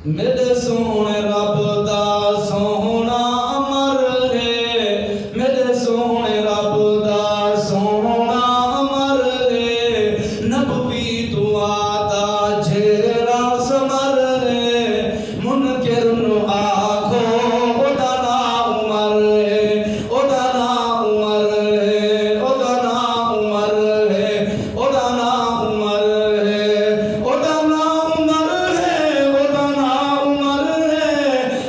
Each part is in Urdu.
میرے سونے رب دا سونا امر ہے، میرے سونے رب دا سونا امر ہے، نبوی دعا دا جھیرا سمر ہے، منکر نو آکھو او دا نا عمر ہے، او دا نا عمر ہے، او دا نا عمر ہے، او دا نا عمر ہے، او دا نا عمر ہے، او دا نا عمر ہے،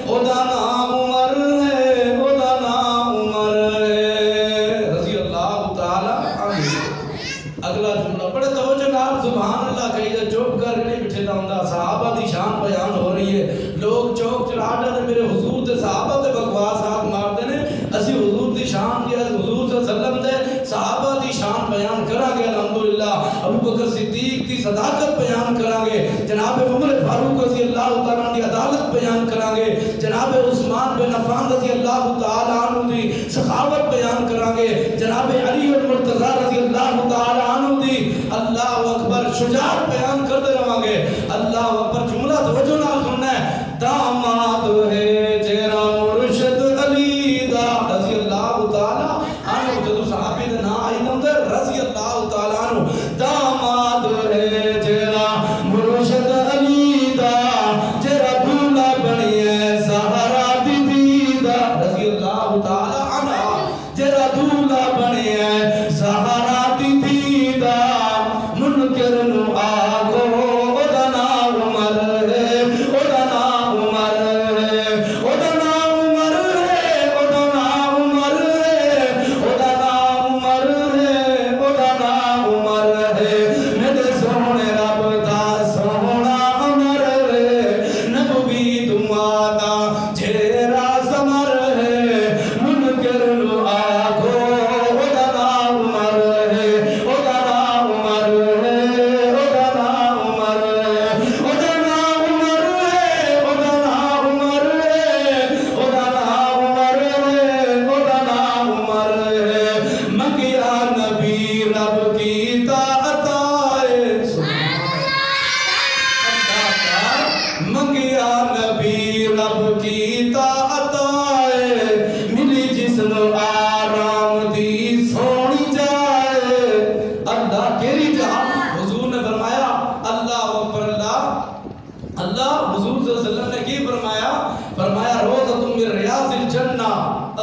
او دا نا عمر ہے، او دا نا عمر ہے، رضی اللہ تعالی عنہ۔ اگلا جملہ بڑے توجہ نال سبحان اللہ کہیے، چوک کر نہیں بٹھے دا ہوندا، صحابہ دی شان بیان ہو رہی ہے، لوگ چوک چڑھا دے میرے حضور دے صحابہ تے بکواسات مار دے نے، اسی حضور دی شان دی حضور صلی اللہ علیہ وسلم دے صحابہ دی شان بیان کرا گے الحمدللہ، ابو بکر صدیق دی صداقت بیان کرا گے، جناب عمر فاروق رضی اللہ تعالیٰ عنہ دی عدالت بیان کرا گے، جناب عثمان بن عفان رضی اللہ تعالیٰ عنہ دی سخاوت بیان کرا گے، جناب علی المرتضی رضی اللہ تعالیٰ عنہ دی اللہ اکبر شجاعت بیان کرتے رہاں گے۔ اللہ اکبر جملہ توجہ نال سننا ہے، داماد ہے جیرا مرشد علی دا رضی اللہ تعالیٰ عنہ، جدو صحابی دے نا آئی دے رضی اللہ تعالیٰ عنہ، داماد ہے جیرا مرشد علی دا جیرا دھولا بنی ہے سہارا دی دا رضی اللہ تعالیٰ عنہ، جیرا دھولا بنی ہے سہارا دی دا، منکر نو آگو او دا نا عمر ہے، او دا نا عمر ہے، او دا نا عمر ہے، او دا نا عمر ہے، او دا نا عمر ہے، او دا نا عمر ہے، میرے سونے رب دا سونا امر ہے، نبوی دعا دا جھیرا سمر ہے، منکر نو آگو او دا نا عمر ہے، او دا نا عمر ہے، او دا نا عمر ہے، او دا نا عمر ہے، او دا نا عمر ہے، او دا نا عمر ہے، او دا نا عمر ہے، مگیا نبی رب کی طاعت آئے، مگیا نبی رب کی طاعت آئے، ملی جسن آرام دی سونی جائے، اللہ کیری جہاں حضور نے فرمایا، اللہ اکبر اللہ، اللہ حضور صلی اللہ علیہ وسلم نے کی فرمایا، فرمایا روزہ تم من ریاض الجنہ،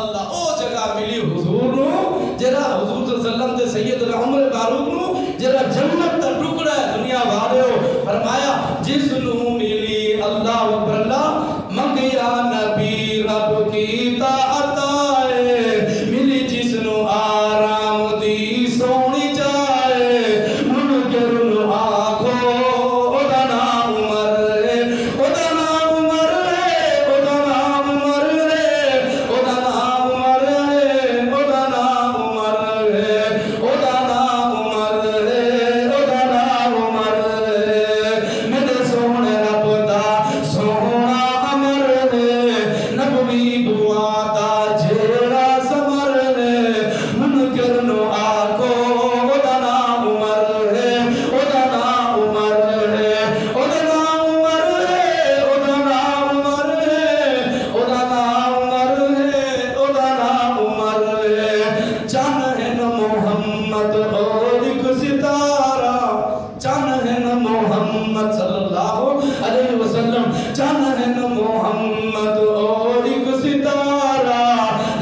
اللہ او جگہ ملی حضور نو، جرا حضور صلی اللہ علیہ وسلم دے سیدنا عمر فاروق نو، جرا جنت دا ٹکڑا ہے دنیا والے ہو، فرمایا جس نو ملی اللہ اکبر اللہ، منگیا نبی رب کی طاعت آئے، ملی جس نو آرام دی سونی جائے، منکر نو آکھو او دا نا عمر ہے، او دا نا عمر ہے، او دا نا عمر ہے، او دا نا عمر ہے، او دا نا عمر ہے، او دا نا عمر ہے، او دا نا عمر ہے، میرے سونے رب دا سونا امر ہے، نبوی دعا دا جھیرا سمر ہے، منکر نو آکھو او دا نا عمر ہے، او دا نا عمر ہے، او دا نا عمر ہے، او دا نا عمر ہے، او دا نا عمر ہے، او دا نا عمر ہے، چن ہے نا محمد اور ایک ستارہ، چن ہے نا محمد صلی اللہ علیہ وسلم، چن ہے نا محمد اور ایک ستارہ،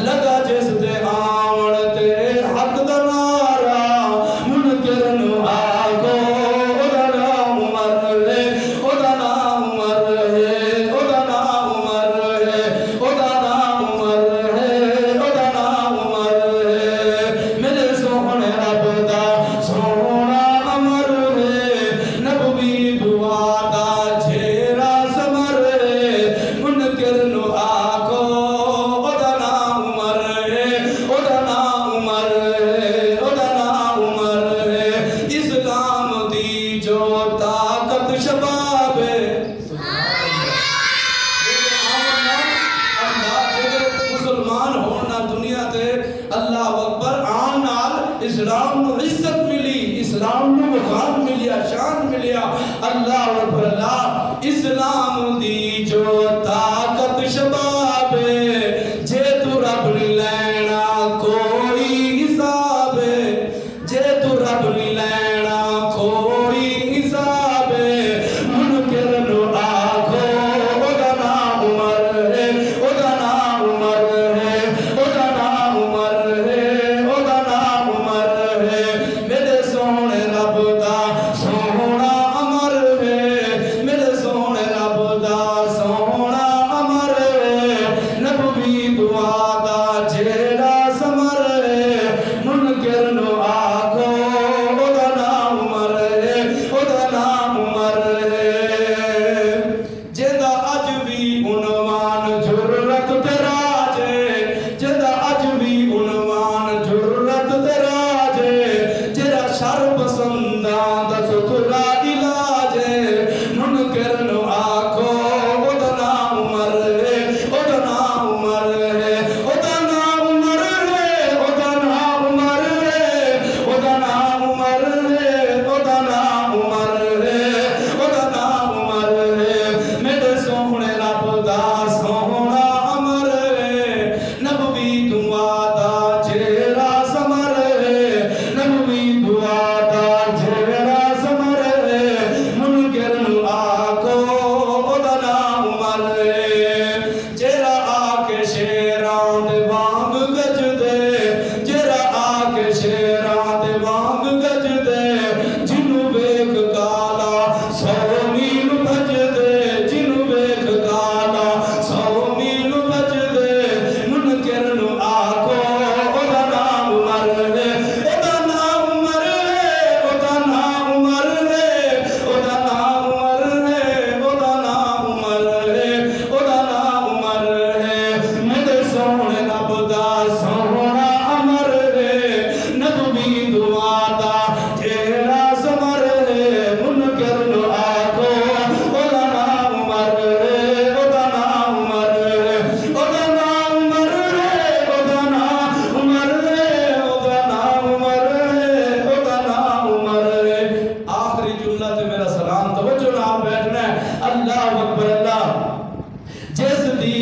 لگا جس دے آمن تے حق دا نعرہ، منکر نو آگو او دا نا عمر ہے، او دا نا عمر ہے، او دا نا عمر ہے، او دا نا عمر ہے، او دا نا عمر ہے، میرے سونے رب دا سونا امر ہے، نبوی دعا دا جھیرا سمر ہے، منکر نو آکھو او دا نا عمر ہے، او دا نا عمر ہے، او دا نا عمر ہے، اسلام دی جو طاقت شباب ہے، اللہ جدے مسلمان ہونا دنیا تے اللہ اکبر آن نال اسلام نو عزت ملی، اسلام نو مقام ملیا، شان ملیا، اللہ اکبر اللہ، اسلام دی جو طاقت شباب جے تو رب نہیں لینا کوئی حساب جے تو رب نہیں لینا کوئی حساب منکر نو آکھو او دا نام عمر ہے او دا نام عمر ہے او دا نام عمر ہے او دا نام عمر ہے میرے سونے رب دا سونا عمر ہے میرے سونے رب دا سونا عمر ہے نبوی دعا دا جیڑا سمر ہے منکر نو آکھو او دا نام عمر ہے او دا نام عمر ہے جیدہ اج بھی عنوان جرت تیرا جے جیدہ اج بھی عنوان جرت تیرا جے جیڑا شر پسنداں دا ستھرا علاج ہے منکر نو آکھو او دا نام عمر ہے او دا نام عمر ہے او دا نام عمر ہے او دا نام عمر ہے او دا نام عمر ہے او دا نام عمر ہے او دا نام عمر ہے میرے سونے رب دا سونا عمر ہے نبوی دعا دا جیڑا سمر ہے نبوی دعا دا جیڑا سمر ہے منکر نو آکھو او دا نام عمر ہے جیڑا آکے شیران دے وانگ گج دے جیڑا آکے شیران دے وانگ گج دے جنو ویکھ کالا 100 میل بھج دے جنو ویکھ کالا 100 میل بھج دے منکر نو آکھو او دا نام عمر ہے او دا نام عمر ہے او دا نام عمر ہے او دا نام عمر ہے او دا نام عمر ہے او دا نام عمر ہے میرے سونے رب دا سونا عمر ہے نبوی دعا دا جیڑا سمر ہے منکر نو آکھو او دا نام عمر ہے او دا نام عمر ہے او دا نام عمر ہے او دا نام عمر ہے او دا نام عمر ہے او دا نام عمر ہے آخری جملہ تے میرا سلام توجہ نال بیٹھنا ہے اللہ اکبر اللہ جس دی